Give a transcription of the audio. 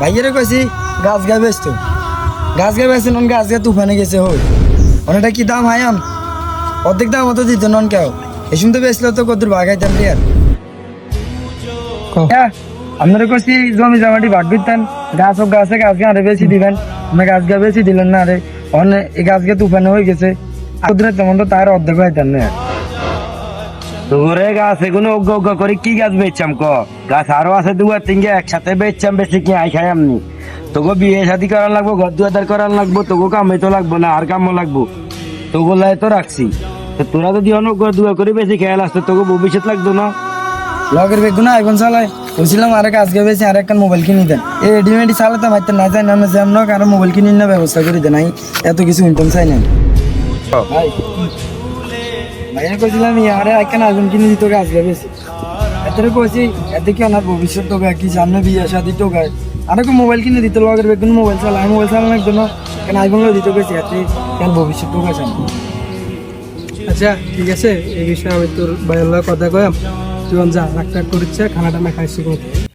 ভাইয়েরে কইছি গাছ গায়ে বেচতো, গাছ গায়ে বেচছে নন গাছ গায়ে তুফানে গেছে হই অনেকটা কি দাম হায়াম অর্ধেক দাম মতো দিত নন কেউ এই শুনতে বেচলে তো কত ভাগাইতাম রে আর হ্যাঁ আপনারা কইছি জমি জামাটি ভাগ দিতেন গাছ হোক গাছে গাছ গা আরে বেশি দিবেন আমরা গাছ গা বেশি দিলেন না আরে অনেক এই গাছ গা তুফানে হয়ে গেছে আর তেমন তো তার অর্ধেক হইতেন না তোরে গাছ এগুলো অজ্ঞ অজ্ঞ করে কি গাছ বেচছাম ক গাছ আরো আছে দুয়ার তিনগে একসাথে বেচছাম বেশি কি আই খাই আমনি তোকে বিয়ে শাদি করার লাগবো ঘর দুয়ার করার লাগবো তোকে কামে তো লাগবো না আর কামও লাগবো তোগুলাই তো রাখছি তো তোরা যদি অনেক ঘর দুয়া করে বেশি খেয়াল আসতো তোকে ভবিষ্যৎ লাগতো না লগের বেগুনা আইফোন চালায় বলছিলাম আরে গাছ গা বেশি আর একটা মোবাইল কিনে দেন এই রেডিমেডি চালাতে মারতে না যায় না যেমন হোক আরো মোবাইল কিনে না ব্যবস্থা করে দেন এত কিছু ইনকাম চাই না ভাই ভাইয়া কইছিলাম আরে একটা আইফোন কিনে দিত গাছ গা বেশি এত কইছি এতে কি আমার ভবিষ্যৎ তো কি সামনে বিয়ে শাদি তো গায় আর মোবাইল কিনে দিত লগের বেগুন মোবাইল চালায় মোবাইল চালানোর জন্য কেন আইফোন লো দিতে গেছি এতে কেন ভবিষ্যৎ তো গাছ আচ্ছা ঠিক আছে এই বিষয়ে আমি তোর ভাইয়ের লগে কথা কয়াম তুই যা রাগ টাগ করিচ্ছে খানাটা না খাইছি